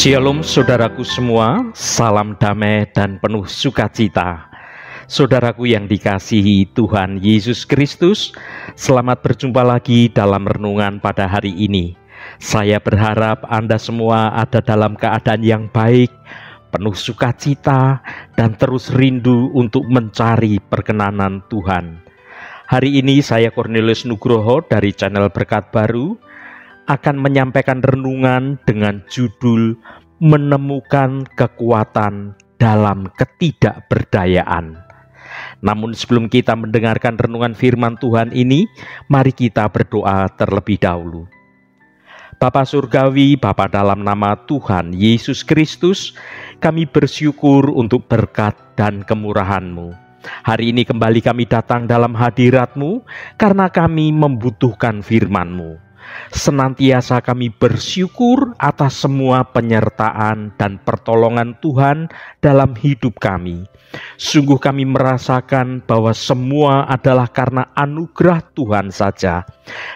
Shalom saudaraku semua, salam damai dan penuh sukacita. Saudaraku yang dikasihi Tuhan Yesus Kristus, selamat berjumpa lagi dalam renungan pada hari ini. Saya berharap Anda semua ada dalam keadaan yang baik, penuh sukacita, dan terus rindu untuk mencari perkenanan Tuhan. Hari ini saya Cornelius Nugroho dari channel Berkat Baru akan menyampaikan renungan dengan judul Menemukan Kekuatan dalam Ketidakberdayaan. Namun sebelum kita mendengarkan renungan firman Tuhan ini, mari kita berdoa terlebih dahulu. Bapa Surgawi, Bapa dalam nama Tuhan Yesus Kristus, kami bersyukur untuk berkat dan kemurahan-Mu. Hari ini kembali kami datang dalam hadirat-Mu karena kami membutuhkan firman-Mu. Senantiasa kami bersyukur atas semua penyertaan dan pertolongan Tuhan dalam hidup kami. Sungguh kami merasakan bahwa semua adalah karena anugerah Tuhan saja.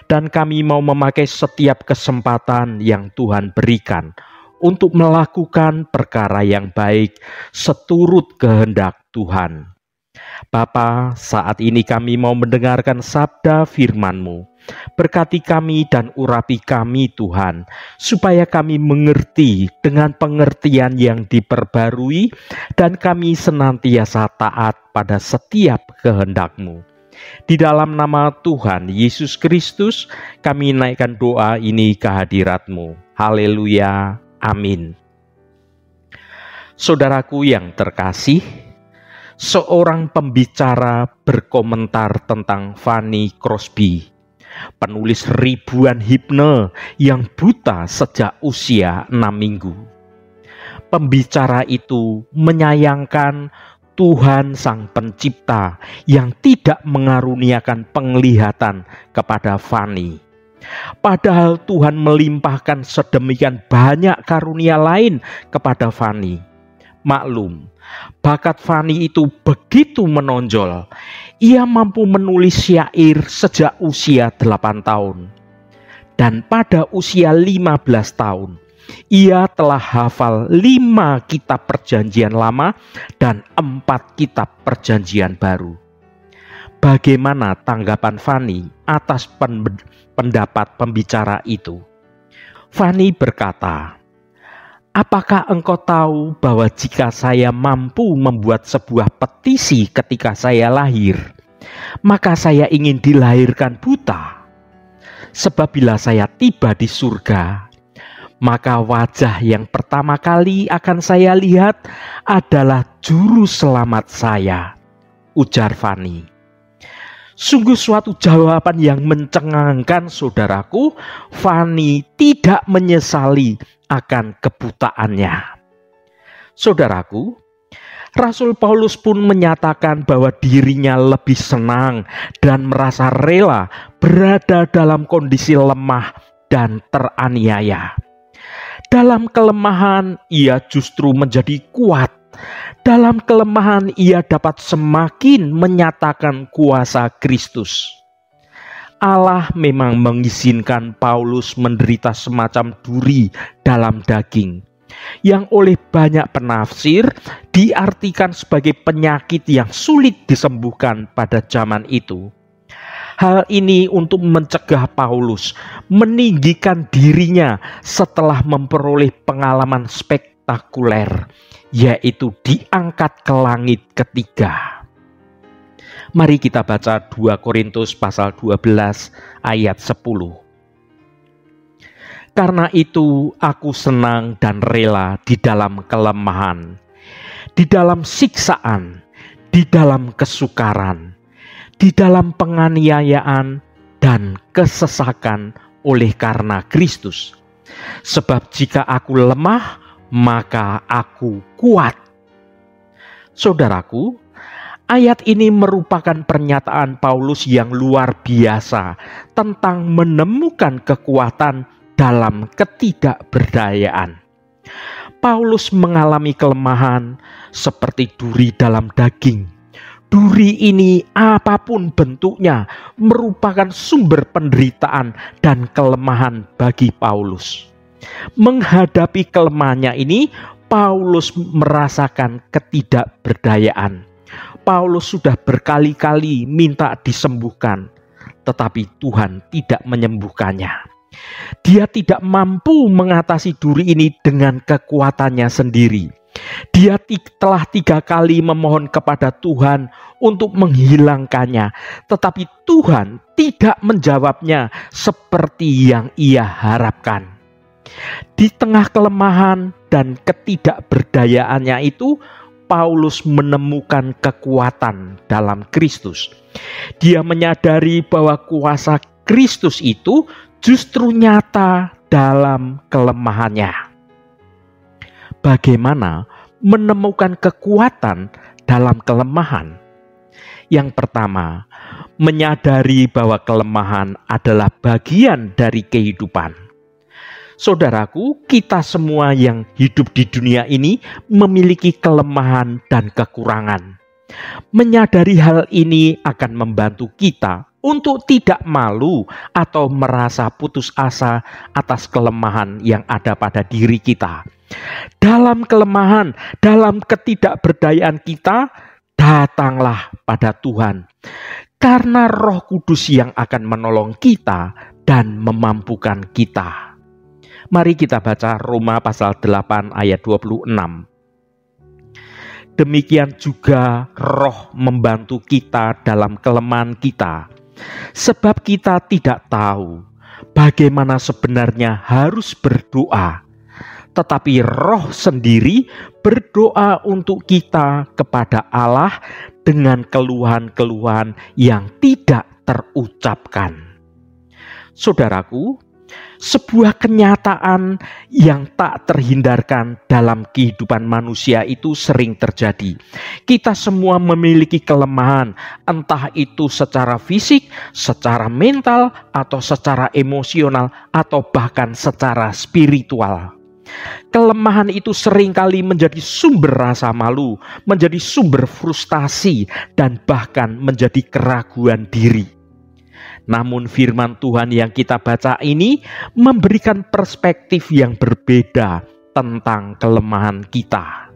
Dan kami mau memakai setiap kesempatan yang Tuhan berikan untuk melakukan perkara yang baik seturut kehendak Tuhan. Bapa, saat ini kami mau mendengarkan sabda firman-Mu. Berkati kami dan urapi kami Tuhan, supaya kami mengerti dengan pengertian yang diperbarui dan kami senantiasa taat pada setiap kehendak-Mu. Di dalam nama Tuhan Yesus Kristus, kami naikkan doa ini ke hadirat-Mu. Haleluya, amin. Saudaraku yang terkasih, seorang pembicara berkomentar tentang Fanny Crosby, penulis ribuan himne yang buta sejak usia 6 minggu. Pembicara itu menyayangkan Tuhan Sang Pencipta yang tidak mengaruniakan penglihatan kepada Fanny. Padahal Tuhan melimpahkan sedemikian banyak karunia lain kepada Fanny. Maklum, bakat Fanny itu begitu menonjol. Ia mampu menulis syair sejak usia 8 tahun. Dan pada usia 15 tahun, ia telah hafal 5 kitab perjanjian lama dan 4 kitab perjanjian baru. Bagaimana tanggapan Fanny atas pendapat pembicara itu? Fanny berkata, "Apakah engkau tahu bahwa jika saya mampu membuat sebuah petisi ketika saya lahir, maka saya ingin dilahirkan buta? Sebab bila saya tiba di surga, maka wajah yang pertama kali akan saya lihat adalah juru selamat saya," ujar Fanny. Sungguh suatu jawaban yang mencengangkan, saudaraku. Fanny tidak menyesali akan kebutaannya. Saudaraku, Rasul Paulus pun menyatakan bahwa dirinya lebih senang dan merasa rela berada dalam kondisi lemah dan teraniaya. Dalam kelemahan ia justru menjadi kuat. Dalam kelemahan ia dapat semakin menyatakan kuasa Kristus. Allah memang mengizinkan Paulus menderita semacam duri dalam daging, yang oleh banyak penafsir diartikan sebagai penyakit yang sulit disembuhkan pada zaman itu. Hal ini untuk mencegah Paulus meninggikan dirinya setelah memperoleh pengalaman spektakuler, yaitu diangkat ke langit ketiga. Mari kita baca 2 Korintus pasal 12 ayat 10. "Karena itu aku senang dan rela di dalam kelemahan, di dalam siksaan, di dalam kesukaran, di dalam penganiayaan dan kesesakan oleh karena Kristus. Sebab jika aku lemah, maka aku kuat." Saudaraku, ayat ini merupakan pernyataan Paulus yang luar biasa tentang menemukan kekuatan dalam ketidakberdayaan. Paulus mengalami kelemahan seperti duri dalam daging. Duri ini apapun bentuknya merupakan sumber penderitaan dan kelemahan bagi Paulus. Menghadapi kelemahannya ini, Paulus merasakan ketidakberdayaan. Paulus sudah berkali-kali minta disembuhkan, tetapi Tuhan tidak menyembuhkannya. Dia tidak mampu mengatasi duri ini dengan kekuatannya sendiri. Dia telah 3 kali memohon kepada Tuhan untuk menghilangkannya, tetapi Tuhan tidak menjawabnya seperti yang ia harapkan. Di tengah kelemahan dan ketidakberdayaannya itu, Paulus menemukan kekuatan dalam Kristus. Dia menyadari bahwa kuasa Kristus itu justru nyata dalam kelemahannya. Bagaimana menemukan kekuatan dalam kelemahan? Yang pertama, menyadari bahwa kelemahan adalah bagian dari kehidupan. Saudaraku, kita semua yang hidup di dunia ini memiliki kelemahan dan kekurangan. Menyadari hal ini akan membantu kita untuk tidak malu atau merasa putus asa atas kelemahan yang ada pada diri kita. Dalam kelemahan, dalam ketidakberdayaan kita, datanglah pada Tuhan. Karena Roh Kudus yang akan menolong kita dan memampukan kita. Mari kita baca Roma pasal 8 ayat 26. Demikian juga Roh membantu kita dalam kelemahan kita. Sebab kita tidak tahu bagaimana sebenarnya harus berdoa. Tetapi Roh sendiri berdoa untuk kita kepada Allah dengan keluhan-keluhan yang tidak terucapkan. Saudaraku, sebuah kenyataan yang tak terhindarkan dalam kehidupan manusia itu sering terjadi. Kita semua memiliki kelemahan, entah itu secara fisik, secara mental, atau secara emosional, atau bahkan secara spiritual. Kelemahan itu seringkali menjadi sumber rasa malu, menjadi sumber frustasi, dan bahkan menjadi keraguan diri. Namun firman Tuhan yang kita baca ini memberikan perspektif yang berbeda tentang kelemahan kita.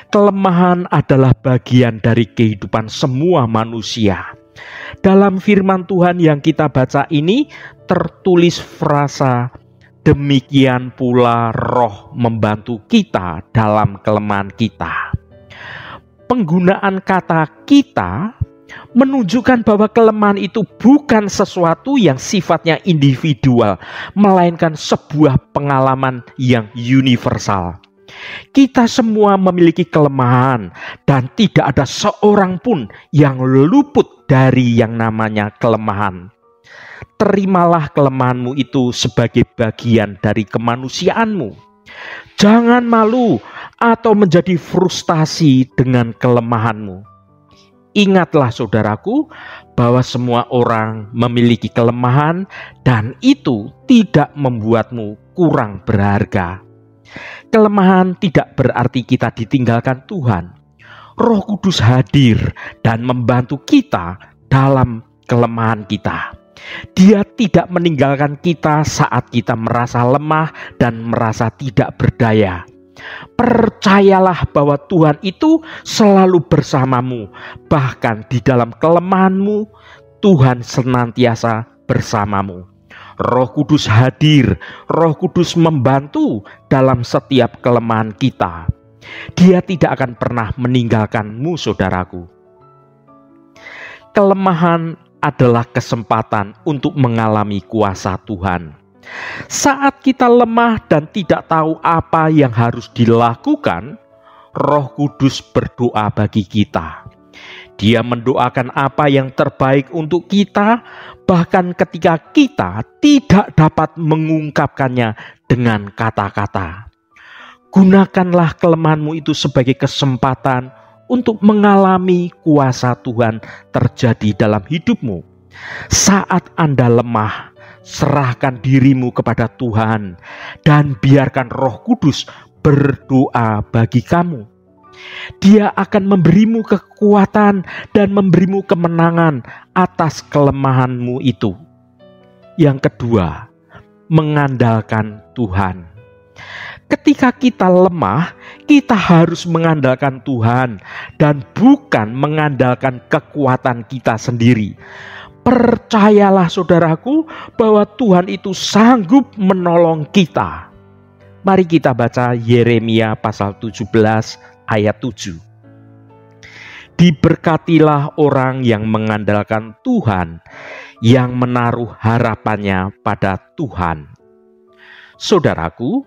Kelemahan adalah bagian dari kehidupan semua manusia. Dalam firman Tuhan yang kita baca ini tertulis frasa, demikian pula Roh membantu kita dalam kelemahan kita. Penggunaan kata kita menunjukkan bahwa kelemahan itu bukan sesuatu yang sifatnya individual, melainkan sebuah pengalaman yang universal. Kita semua memiliki kelemahan dan tidak ada seorang pun yang luput dari yang namanya kelemahan. Terimalah kelemahanmu itu sebagai bagian dari kemanusiaanmu. Jangan malu atau menjadi frustasi dengan kelemahanmu. Ingatlah saudaraku, bahwa semua orang memiliki kelemahan dan itu tidak membuatmu kurang berharga. Kelemahan tidak berarti kita ditinggalkan Tuhan. Roh Kudus hadir dan membantu kita dalam kelemahan kita. Dia tidak meninggalkan kita saat kita merasa lemah dan merasa tidak berdaya. Percayalah bahwa Tuhan itu selalu bersamamu. Bahkan di dalam kelemahanmu, Tuhan senantiasa bersamamu. Roh Kudus hadir, Roh Kudus membantu dalam setiap kelemahan kita. Dia tidak akan pernah meninggalkanmu, saudaraku. Kelemahan adalah kesempatan untuk mengalami kuasa Tuhan. Saat kita lemah dan tidak tahu apa yang harus dilakukan, Roh Kudus berdoa bagi kita. Dia mendoakan apa yang terbaik untuk kita, bahkan ketika kita tidak dapat mengungkapkannya dengan kata-kata. Gunakanlah kelemahanmu itu sebagai kesempatan untuk mengalami kuasa Tuhan terjadi dalam hidupmu. Saat Anda lemah, serahkan dirimu kepada Tuhan dan biarkan Roh Kudus berdoa bagi kamu. Dia akan memberimu kekuatan dan memberimu kemenangan atas kelemahanmu itu. Yang kedua, mengandalkan Tuhan. Ketika kita lemah, kita harus mengandalkan Tuhan dan bukan mengandalkan kekuatan kita sendiri. Percayalah saudaraku bahwa Tuhan itu sanggup menolong kita. Mari kita baca Yeremia pasal 17 ayat 7. Diberkatilah orang yang mengandalkan Tuhan, yang menaruh harapannya pada Tuhan. Saudaraku,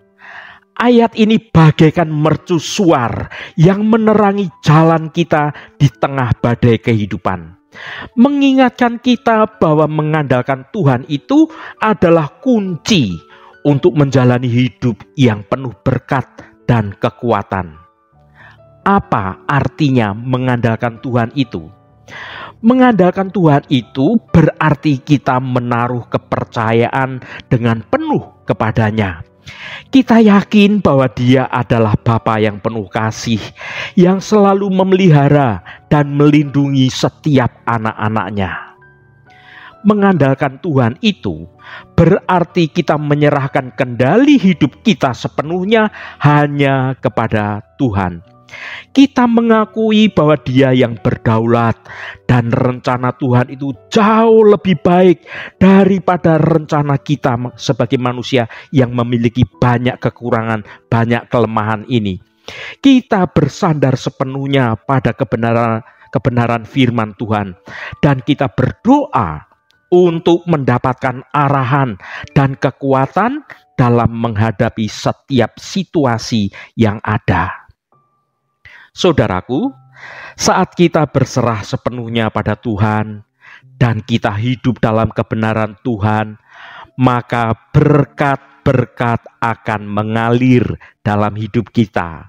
ayat ini bagaikan mercusuar yang menerangi jalan kita di tengah badai kehidupan. Mengingatkan kita bahwa mengandalkan Tuhan itu adalah kunci untuk menjalani hidup yang penuh berkat dan kekuatan. Apa artinya mengandalkan Tuhan itu? Mengandalkan Tuhan itu berarti kita menaruh kepercayaan dengan penuh kepadanya. Kita yakin bahwa Dia adalah Bapa yang penuh kasih, yang selalu memelihara dan melindungi setiap anak-anaknya. Mengandalkan Tuhan itu berarti kita menyerahkan kendali hidup kita sepenuhnya hanya kepada Tuhan. Kita mengakui bahwa Dia yang berdaulat dan rencana Tuhan itu jauh lebih baik daripada rencana kita sebagai manusia yang memiliki banyak kekurangan, banyak kelemahan ini. Kita bersandar sepenuhnya pada kebenaran firman Tuhan dan kita berdoa untuk mendapatkan arahan dan kekuatan dalam menghadapi setiap situasi yang ada. Saudaraku, saat kita berserah sepenuhnya pada Tuhan dan kita hidup dalam kebenaran Tuhan, maka berkat-berkat akan mengalir dalam hidup kita.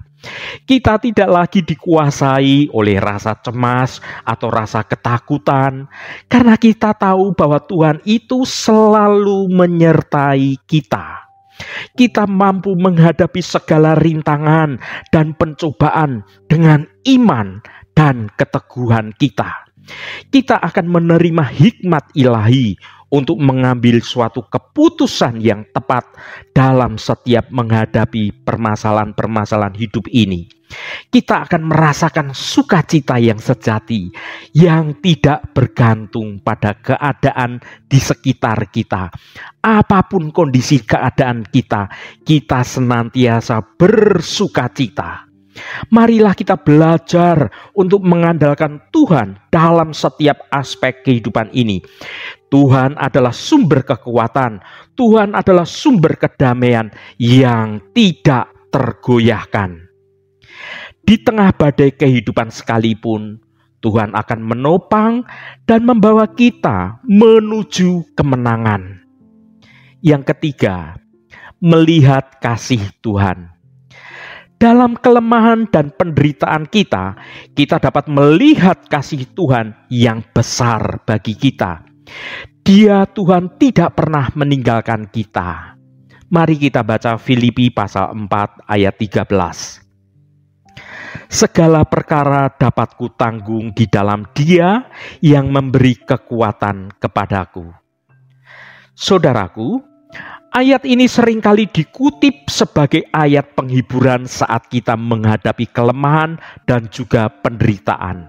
Kita tidak lagi dikuasai oleh rasa cemas atau rasa ketakutan, karena kita tahu bahwa Tuhan itu selalu menyertai kita. Kita mampu menghadapi segala rintangan dan pencobaan dengan iman dan keteguhan kita. Kita akan menerima hikmat ilahi untuk mengambil suatu keputusan yang tepat dalam setiap menghadapi permasalahan-permasalahan hidup ini. Kita akan merasakan sukacita yang sejati, yang tidak bergantung pada keadaan di sekitar kita. Apapun kondisi keadaan kita, kita senantiasa bersukacita. Marilah kita belajar untuk mengandalkan Tuhan dalam setiap aspek kehidupan ini. Tuhan adalah sumber kekuatan, Tuhan adalah sumber kedamaian yang tidak tergoyahkan. Di tengah badai kehidupan sekalipun, Tuhan akan menopang dan membawa kita menuju kemenangan. Yang ketiga, melihat kasih Tuhan. Dalam kelemahan dan penderitaan kita, kita dapat melihat kasih Tuhan yang besar bagi kita. Dia Tuhan tidak pernah meninggalkan kita. Mari kita baca Filipi pasal 4 ayat 13. Segala perkara dapat kutanggung di dalam Dia yang memberi kekuatan kepadaku. Saudaraku, ayat ini seringkali dikutip sebagai ayat penghiburan saat kita menghadapi kelemahan dan juga penderitaan.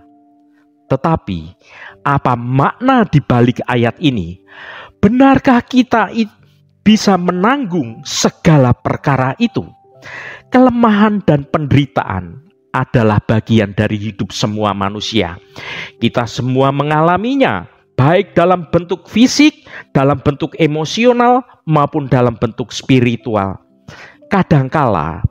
Tetapi, apa makna di balik ayat ini? Benarkah kita bisa menanggung segala perkara itu? Kelemahan dan penderitaan adalah bagian dari hidup semua manusia. Kita semua mengalaminya, baik dalam bentuk fisik, dalam bentuk emosional, maupun dalam bentuk spiritual. Kadangkala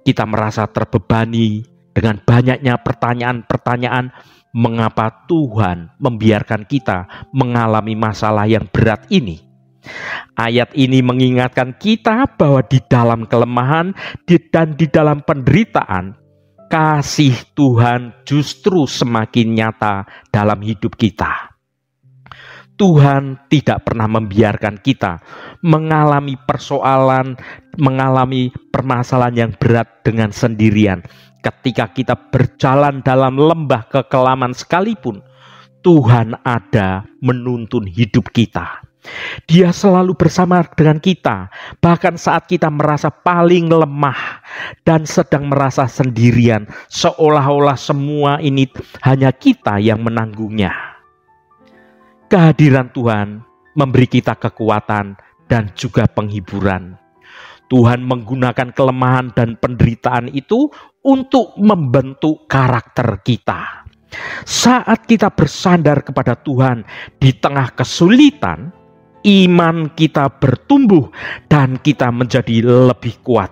kita merasa terbebani dengan banyaknya pertanyaan-pertanyaan, mengapa Tuhan membiarkan kita mengalami masalah yang berat ini. Ayat ini mengingatkan kita bahwa di dalam kelemahan dan di dalam penderitaan, kasih Tuhan justru semakin nyata dalam hidup kita. Tuhan tidak pernah membiarkan kita mengalami persoalan, mengalami permasalahan yang berat dengan sendirian. Ketika kita berjalan dalam lembah kekelaman sekalipun, Tuhan ada menuntun hidup kita. Dia selalu bersama dengan kita, bahkan saat kita merasa paling lemah dan sedang merasa sendirian, seolah-olah semua ini hanya kita yang menanggungnya. Kehadiran Tuhan memberi kita kekuatan dan juga penghiburan. Tuhan menggunakan kelemahan dan penderitaan itu untuk membentuk karakter kita. Saat kita bersandar kepada Tuhan di tengah kesulitan, iman kita bertumbuh dan kita menjadi lebih kuat.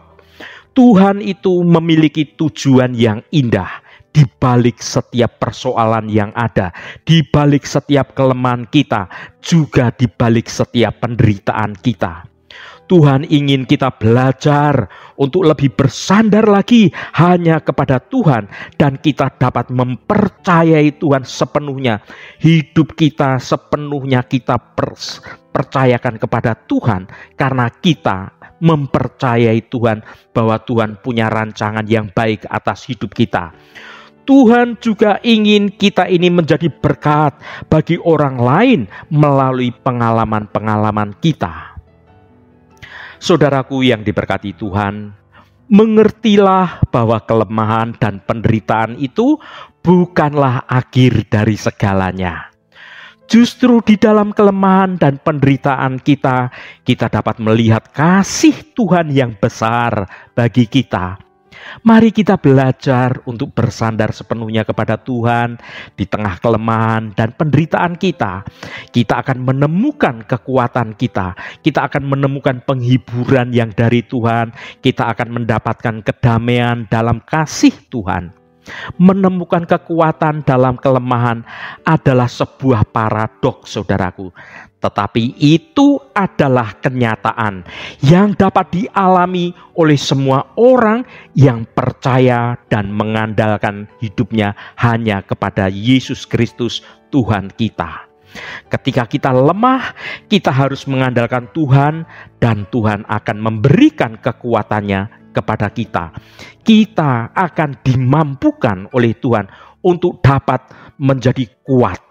Tuhan itu memiliki tujuan yang indah di balik setiap persoalan yang ada, di balik setiap kelemahan kita, juga di balik setiap penderitaan kita. Tuhan ingin kita belajar untuk lebih bersandar lagi hanya kepada Tuhan, dan kita dapat mempercayai Tuhan sepenuhnya. Hidup kita sepenuhnya kita percayakan kepada Tuhan, karena kita mempercayai Tuhan bahwa Tuhan punya rancangan yang baik atas hidup kita. Tuhan juga ingin kita ini menjadi berkat bagi orang lain melalui pengalaman-pengalaman kita. Saudaraku yang diberkati Tuhan, mengertilah bahwa kelemahan dan penderitaan itu bukanlah akhir dari segalanya. Justru di dalam kelemahan dan penderitaan kita dapat melihat kasih Tuhan yang besar bagi kita. Mari kita belajar untuk bersandar sepenuhnya kepada Tuhan di tengah kelemahan dan penderitaan kita. Kita akan menemukan kekuatan kita. Kita akan menemukan penghiburan yang dari Tuhan. Kita akan mendapatkan kedamaian dalam kasih Tuhan. Menemukan kekuatan dalam kelemahan adalah sebuah paradoks, saudaraku. Tetapi itu adalah kenyataan yang dapat dialami oleh semua orang yang percaya dan mengandalkan hidupnya hanya kepada Yesus Kristus Tuhan kita. Ketika kita lemah, kita harus mengandalkan Tuhan, dan Tuhan akan memberikan kekuatannya kepada kita. Kita akan dimampukan oleh Tuhan untuk dapat menjadi kuat.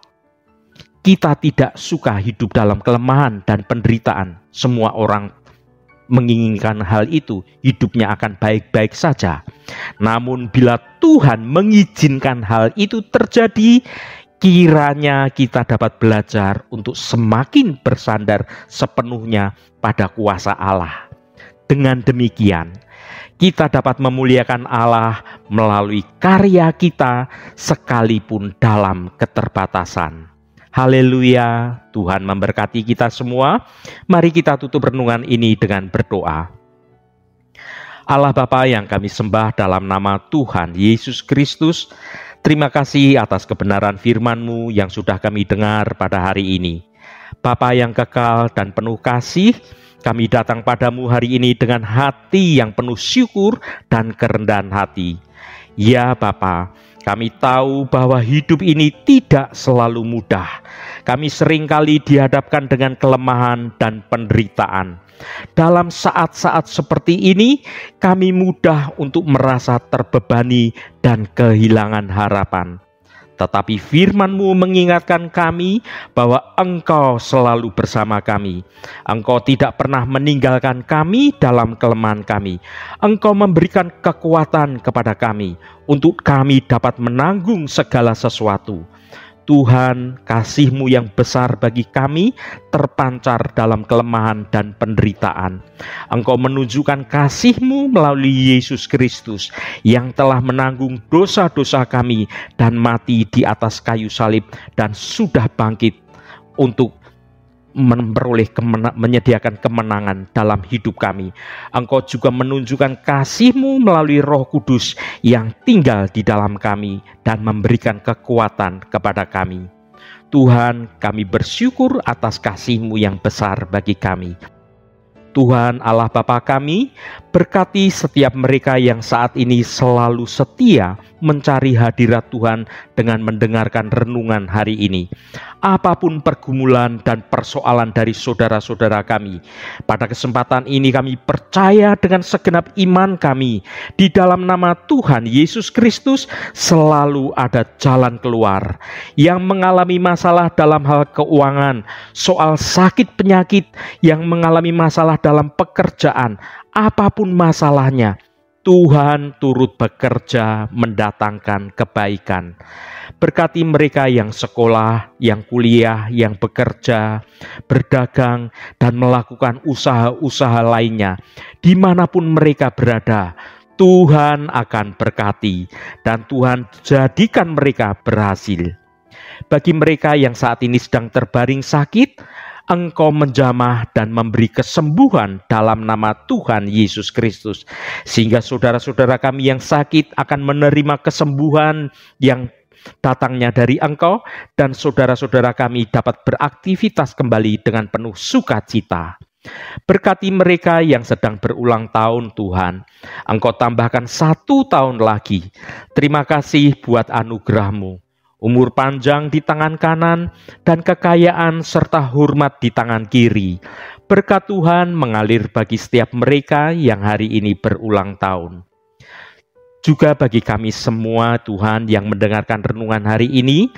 Kita tidak suka hidup dalam kelemahan dan penderitaan. Semua orang menginginkan hal itu, hidupnya akan baik-baik saja. Namun bila Tuhan mengizinkan hal itu terjadi, kiranya kita dapat belajar untuk semakin bersandar sepenuhnya pada kuasa Allah. Dengan demikian, kita dapat memuliakan Allah melalui karya kita sekalipun dalam keterbatasan. Haleluya, Tuhan memberkati kita semua. Mari kita tutup renungan ini dengan berdoa. Allah Bapa yang kami sembah dalam nama Tuhan Yesus Kristus, terima kasih atas kebenaran firman-Mu yang sudah kami dengar pada hari ini. Bapa yang kekal dan penuh kasih, kami datang padamu hari ini dengan hati yang penuh syukur dan kerendahan hati. Ya Bapa, kami tahu bahwa hidup ini tidak selalu mudah. Kami seringkali dihadapkan dengan kelemahan dan penderitaan. Dalam saat-saat seperti ini, kami mudah untuk merasa terbebani dan kehilangan harapan. Tetapi firman-Mu mengingatkan kami bahwa Engkau selalu bersama kami. Engkau tidak pernah meninggalkan kami dalam kelemahan kami. Engkau memberikan kekuatan kepada kami untuk kami dapat menanggung segala sesuatu. Tuhan, kasih-Mu yang besar bagi kami terpancar dalam kelemahan dan penderitaan. Engkau menunjukkan kasih-Mu melalui Yesus Kristus yang telah menanggung dosa-dosa kami dan mati di atas kayu salib dan sudah bangkit untuk menyediakan kemenangan dalam hidup kami. Engkau juga menunjukkan kasih-Mu melalui Roh Kudus yang tinggal di dalam kami dan memberikan kekuatan kepada kami. Tuhan, kami bersyukur atas kasih-Mu yang besar bagi kami. Tuhan Allah Bapa kami, berkati setiap mereka yang saat ini selalu setia mencari hadirat Tuhan dengan mendengarkan renungan hari ini. Apapun pergumulan dan persoalan dari saudara-saudara kami, pada kesempatan ini kami percaya dengan segenap iman kami, di dalam nama Tuhan Yesus Kristus selalu ada jalan keluar. Yang mengalami masalah dalam hal keuangan, soal sakit penyakit, yang mengalami masalah dalam pekerjaan, apapun masalahnya, Tuhan turut bekerja mendatangkan kebaikan. Berkati mereka yang sekolah, yang kuliah, yang bekerja, berdagang, dan melakukan usaha-usaha lainnya. Dimanapun mereka berada, Tuhan akan berkati dan Tuhan jadikan mereka berhasil. Bagi mereka yang saat ini sedang terbaring sakit, Engkau menjamah dan memberi kesembuhan dalam nama Tuhan Yesus Kristus. Sehingga saudara-saudara kami yang sakit akan menerima kesembuhan yang datangnya dari Engkau, dan saudara-saudara kami dapat beraktivitas kembali dengan penuh sukacita. Berkati mereka yang sedang berulang tahun Tuhan, Engkau tambahkan 1 tahun lagi. Terima kasih buat anugerah-Mu. Umur panjang di tangan kanan dan kekayaan serta hormat di tangan kiri. Berkat Tuhan mengalir bagi setiap mereka yang hari ini berulang tahun. Juga bagi kami semua Tuhan yang mendengarkan renungan hari ini,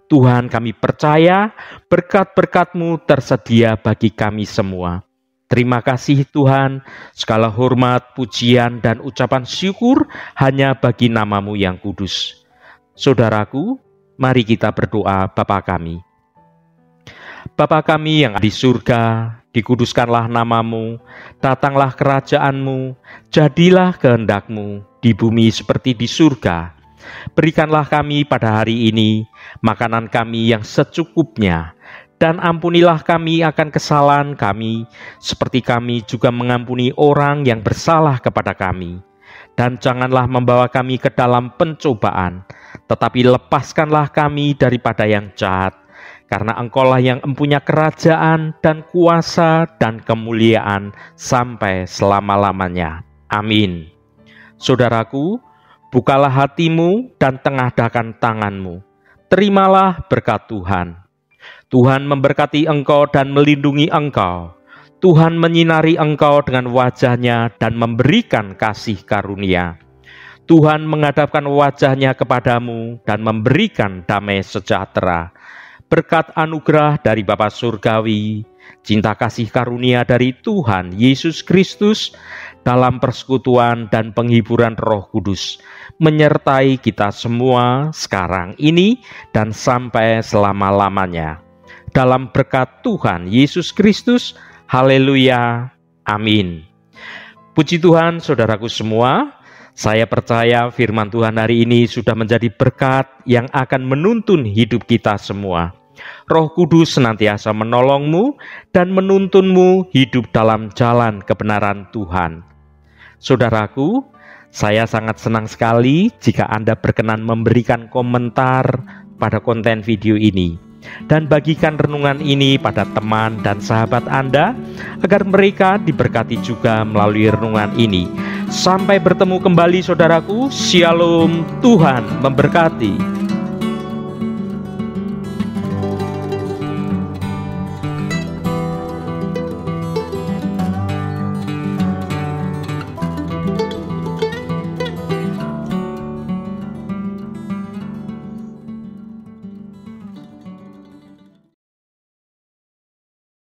Tuhan kami percaya berkat-berkat-Mu tersedia bagi kami semua. Terima kasih Tuhan, segala hormat, pujian, dan ucapan syukur hanya bagi nama-Mu yang kudus. Saudaraku, mari kita berdoa. Bapa kami. Bapa kami yang di surga, dikuduskanlah nama-Mu, datanglah kerajaan-Mu, jadilah kehendak-Mu di bumi seperti di surga. Berikanlah kami pada hari ini makanan kami yang secukupnya, dan ampunilah kami akan kesalahan kami, seperti kami juga mengampuni orang yang bersalah kepada kami. Dan janganlah membawa kami ke dalam pencobaan, tetapi lepaskanlah kami daripada yang jahat, karena Engkaulah yang empunya kerajaan dan kuasa dan kemuliaan sampai selama-lamanya. Amin. Saudaraku, bukalah hatimu dan tengadahkan tanganmu. Terimalah berkat Tuhan. Tuhan memberkati engkau dan melindungi engkau. Tuhan menyinari engkau dengan wajah-Nya dan memberikan kasih karunia. Tuhan menghadapkan wajah-Nya kepadamu dan memberikan damai sejahtera. Berkat anugerah dari Bapa Surgawi, cinta kasih karunia dari Tuhan Yesus Kristus, dalam persekutuan dan penghiburan Roh Kudus, menyertai kita semua sekarang ini dan sampai selama-lamanya. Dalam berkat Tuhan Yesus Kristus, haleluya, amin. Puji Tuhan, saudaraku semua. Saya percaya firman Tuhan hari ini sudah menjadi berkat yang akan menuntun hidup kita semua. Roh Kudus senantiasa menolongmu dan menuntunmu hidup dalam jalan kebenaran Tuhan. Saudaraku, saya sangat senang sekali jika Anda berkenan memberikan komentar pada konten video ini, dan bagikan renungan ini pada teman dan sahabat Anda, agar mereka diberkati juga melalui renungan ini. Sampai bertemu kembali saudaraku, Shalom, Tuhan memberkati.